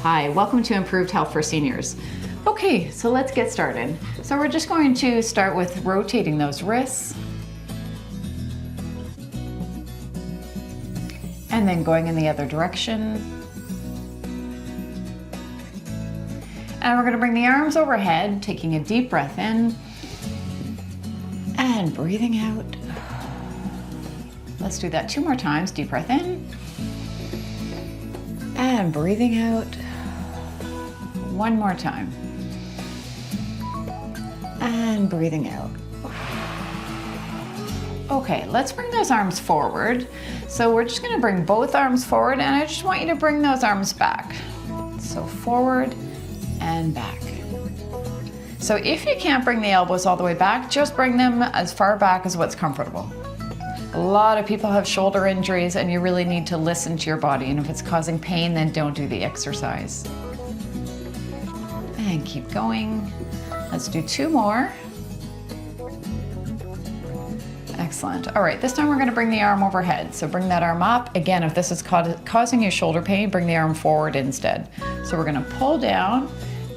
Hi, welcome to Improved Health for Seniors. Okay, so let's get started. So we're just going to start with rotating those wrists. And then going in the other direction. And we're going to bring the arms overhead, taking a deep breath in and breathing out. Let's do that 2 more times. Deep breath in and breathing out. 1 more time. And breathing out. Okay, let's bring those arms forward. So we're just going to bring both arms forward, and I just want you to bring those arms back. So forward and back. So if you can't bring the elbows all the way back, just bring them as far back as what's comfortable. A lot of people have shoulder injuries, and you really need to listen to your body, and if it's causing pain, then don't do the exercise. And keep going. Let's do 2 more. Excellent. All right, this time we're going to bring the arm overhead. So bring that arm up. Again, if this is causing you shoulder pain, bring the arm forward instead. So we're going to pull down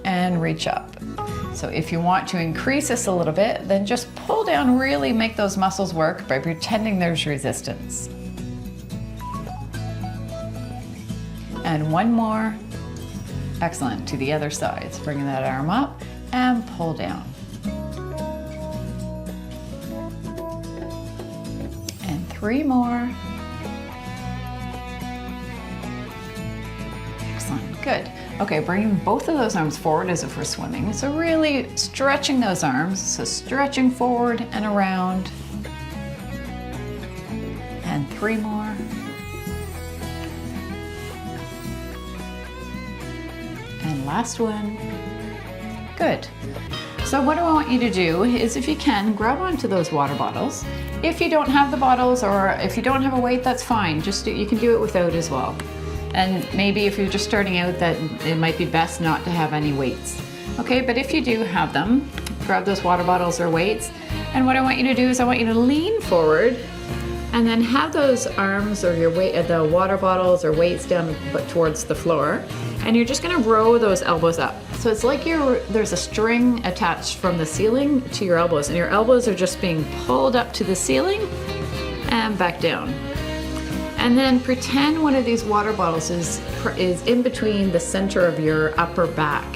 and reach up. So if you want to increase this a little bit, then just pull down, really make those muscles work by pretending there's resistance. And 1 more. Excellent. To the other side. So bringing that arm up and pull down. And 3 more. Excellent. Good. Okay, bringing both of those arms forward as if we're swimming. So really stretching those arms. So stretching forward and around. And 3 more. And last one. Good. So what I want you to do is, if you can, grab onto those water bottles. If you don't have the bottles, or if you don't have a weight, that's fine. You can do it without as well. And maybe if you're just starting out, that it might be best not to have any weights. Okay, but if you do have them, grab those water bottles or weights. And what I want you to do is I want you to lean forward and then have those arms or your weight, the water bottles or weights down towards the floor. And you're just gonna row those elbows up. So it's like there's a string attached from the ceiling to your elbows, and your elbows are just being pulled up to the ceiling and back down. And then pretend one of these water bottles is in between the center of your upper back,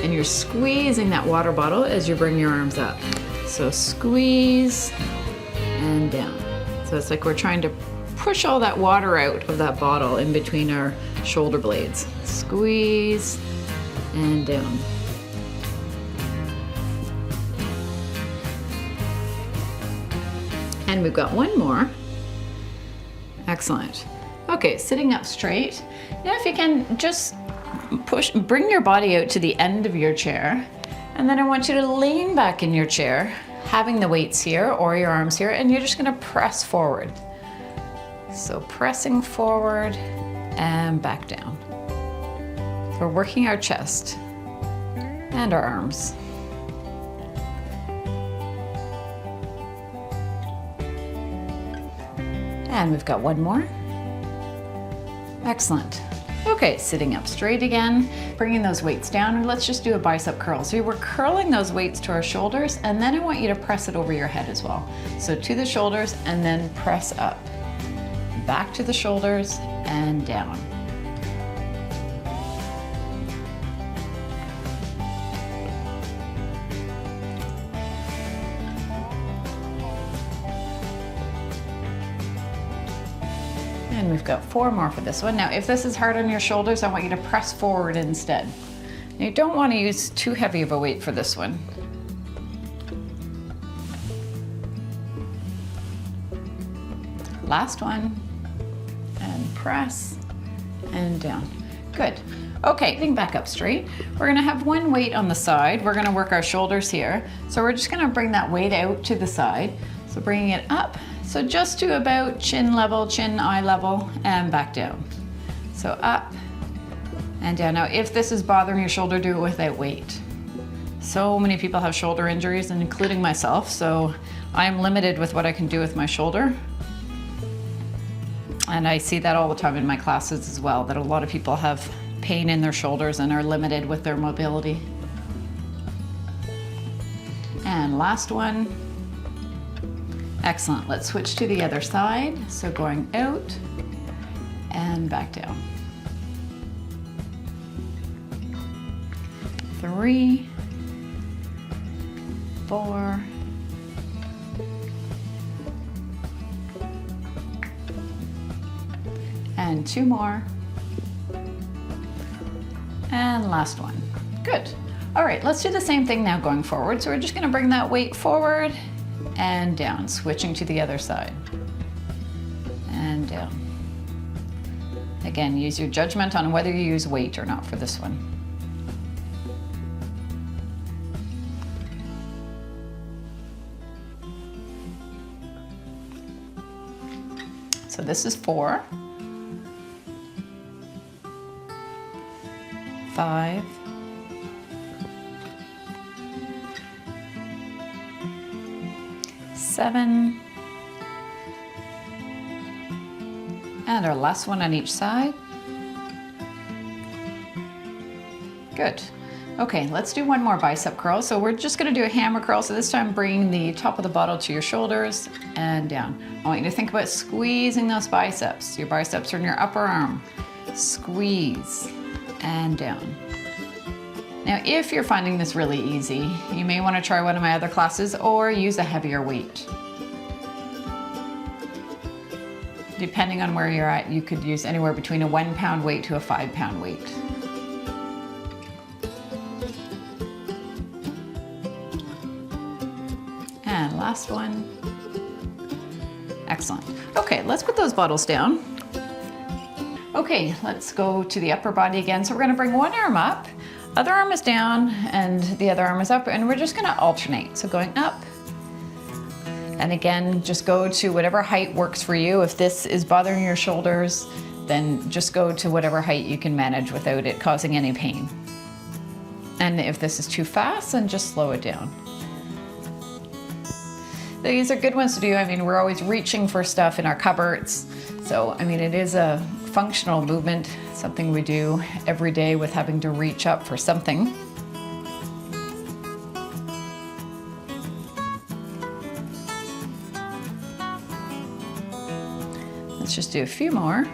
and you're squeezing that water bottle as you bring your arms up. So squeeze and down. So it's like we're trying to push all that water out of that bottle in between our shoulder blades. Squeeze and down. And we've got 1 more. Excellent. Okay, sitting up straight. Now if you can just bring your body out to the end of your chair, and then I want you to lean back in your chair, having the weights here or your arms here, and you're just gonna press forward. So pressing forward and back down. So we're working our chest and our arms. And we've got 1 more. Excellent. Okay, sitting up straight again, bringing those weights down, and let's just do a bicep curl. So we're curling those weights to our shoulders, and then I want you to press it over your head as well. So to the shoulders and then press up. Back to the shoulders and down. And we've got 4 more for this one. Now, if this is hard on your shoulders, I want you to press forward instead. Now, you don't want to use too heavy of a weight for this one. Last one. And press and down. Good. Okay, getting back up straight. We're gonna have 1 weight on the side. We're gonna work our shoulders here. So we're just gonna bring that weight out to the side. So bringing it up. So just to about chin level, chin, eye level, and back down. So up and down. Now, if this is bothering your shoulder, do it without weight. So many people have shoulder injuries, and including myself, so I'm limited with what I can do with my shoulder. And I see that all the time in my classes as well, that a lot of people have pain in their shoulders and are limited with their mobility. And last one. Excellent. Let's switch to the other side. So going out and back down. 3, 4, and 2 more. And last one. Good. All right, let's do the same thing now going forward. So we're just gonna bring that weight forward and down, switching to the other side. And down. Again, use your judgment on whether you use weight or not for this one. So this is 4, 5, 7, and our last one on each side. Good. Okay, let's do one more bicep curl. So we're just gonna do a hammer curl. So this time bring the top of the bottle to your shoulders and down. I want you to think about squeezing those biceps. Your biceps are in your upper arm. Squeeze and down. Now, if you're finding this really easy, you may want to try one of my other classes or use a heavier weight. Depending on where you're at, you could use anywhere between a 1 pound weight to a 5 pound weight. And last one. Excellent. Okay, let's put those bottles down. Okay, let's go to the upper body again. So we're gonna bring one arm up, other arm is down, and the other arm is up, and we're just gonna alternate. So going up, and again, just go to whatever height works for you. If this is bothering your shoulders, then just go to whatever height you can manage without it causing any pain. And if this is too fast, then just slow it down. These are good ones to do. I mean, we're always reaching for stuff in our cupboards. So, I mean, it is a functional movement, something we do every day with having to reach up for something. Let's just do a few more.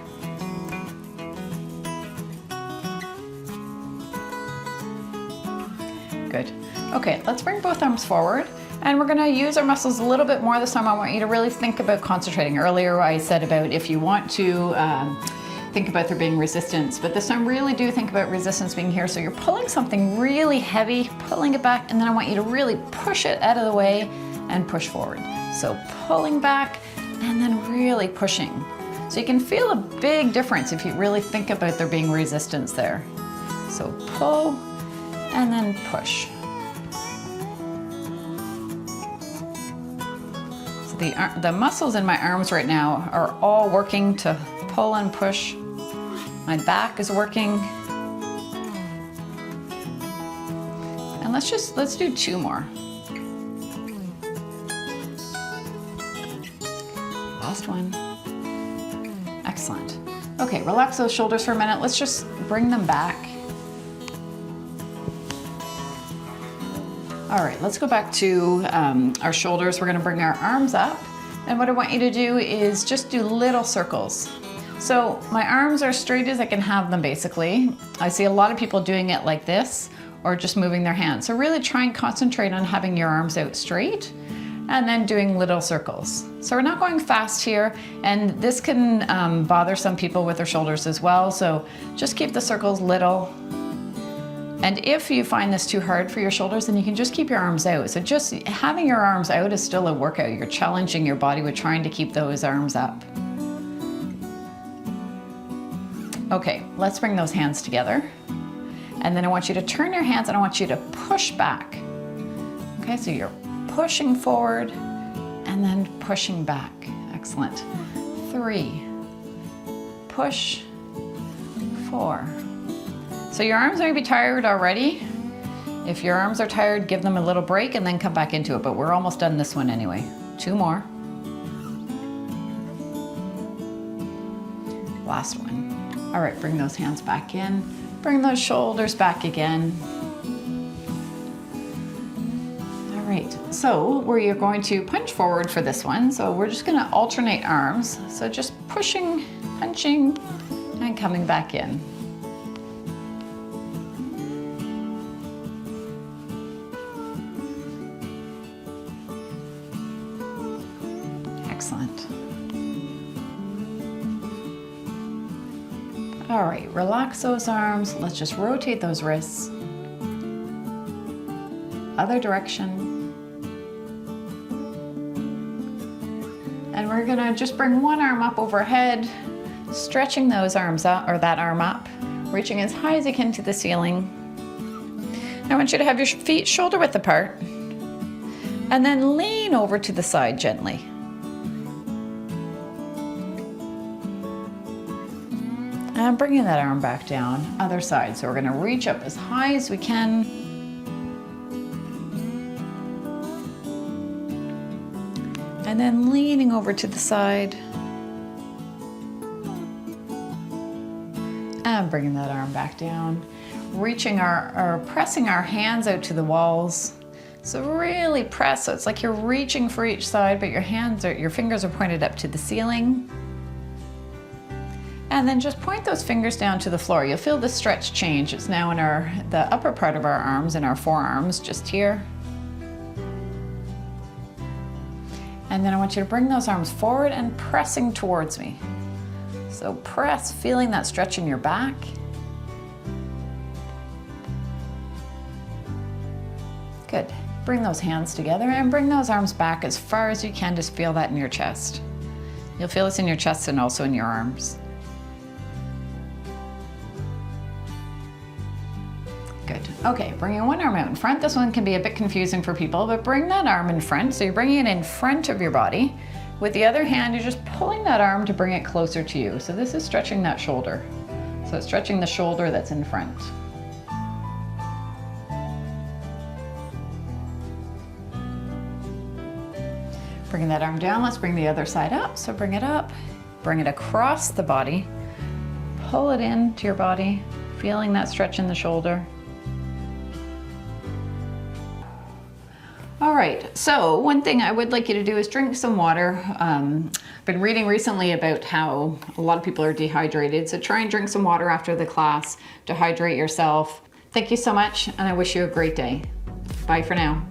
Good. Okay, let's bring both arms forward. And we're gonna use our muscles a little bit more this time. I want you to really think about concentrating. Earlier I said about if you want to think about there being resistance, but this time really do think about resistance being here. So you're pulling something really heavy, pulling it back, and then I want you to really push it out of the way and push forward. So pulling back and then really pushing. So you can feel a big difference if you really think about there being resistance there. So pull and then push. The muscles in my arms right now are all working to pull and push. My back is working. And let's do 2 more. Last one. Excellent. Okay, relax those shoulders for a minute. Let's just bring them back. All right, let's go back to our shoulders. We're gonna bring our arms up. And what I want you to do is just do little circles. So my arms are straight as I can have them, basically. I see a lot of people doing it like this or just moving their hands. So really try and concentrate on having your arms out straight and then doing little circles. So we're not going fast here, and this can bother some people with their shoulders as well. So just keep the circles little. And if you find this too hard for your shoulders, then you can just keep your arms out. So just having your arms out is still a workout. You're challenging your body with trying to keep those arms up. Okay, let's bring those hands together. And then I want you to turn your hands and I want you to push back. Okay, so you're pushing forward and then pushing back. Excellent. 3, push, 4. So your arms may be tired already. If your arms are tired, give them a little break and then come back into it, but we're almost done this one anyway. 2 more. Last one. All right, bring those hands back in. Bring those shoulders back again. All right, so we're going to punch forward for this one. So we're just gonna alternate arms. So just pushing, punching, and coming back in. Excellent. All right, relax those arms. Let's just rotate those wrists. Other direction. And we're gonna just bring one arm up overhead, stretching those arms out, or that arm up, reaching as high as you can to the ceiling. I want you to have your feet shoulder width apart, and then lean over to the side gently. And bringing that arm back down, other side. So we're gonna reach up as high as we can. And then leaning over to the side. And bringing that arm back down. Reaching or pressing our hands out to the walls. So really press, so it's like you're reaching for each side, but your fingers are pointed up to the ceiling. And then just point those fingers down to the floor. You'll feel the stretch change. It's now in the upper part of our arms, in our forearms, just here. And then I want you to bring those arms forward and pressing towards me. So press, feeling that stretch in your back. Good. Bring those hands together and bring those arms back as far as you can. Just feel that in your chest. You'll feel this in your chest and also in your arms. Good. Okay, bringing one arm out in front. This one can be a bit confusing for people, but bring that arm in front. So you're bringing it in front of your body. With the other hand, you're just pulling that arm to bring it closer to you. So this is stretching that shoulder. So it's stretching the shoulder that's in front. Bringing that arm down, let's bring the other side up. So bring it up, bring it across the body, pull it into your body, feeling that stretch in the shoulder. All right, so one thing I would like you to do is drink some water. I've been reading recently about how a lot of people are dehydrated, so try and drink some water after the class to hydrate yourself. Thank you so much, and I wish you a great day. Bye for now.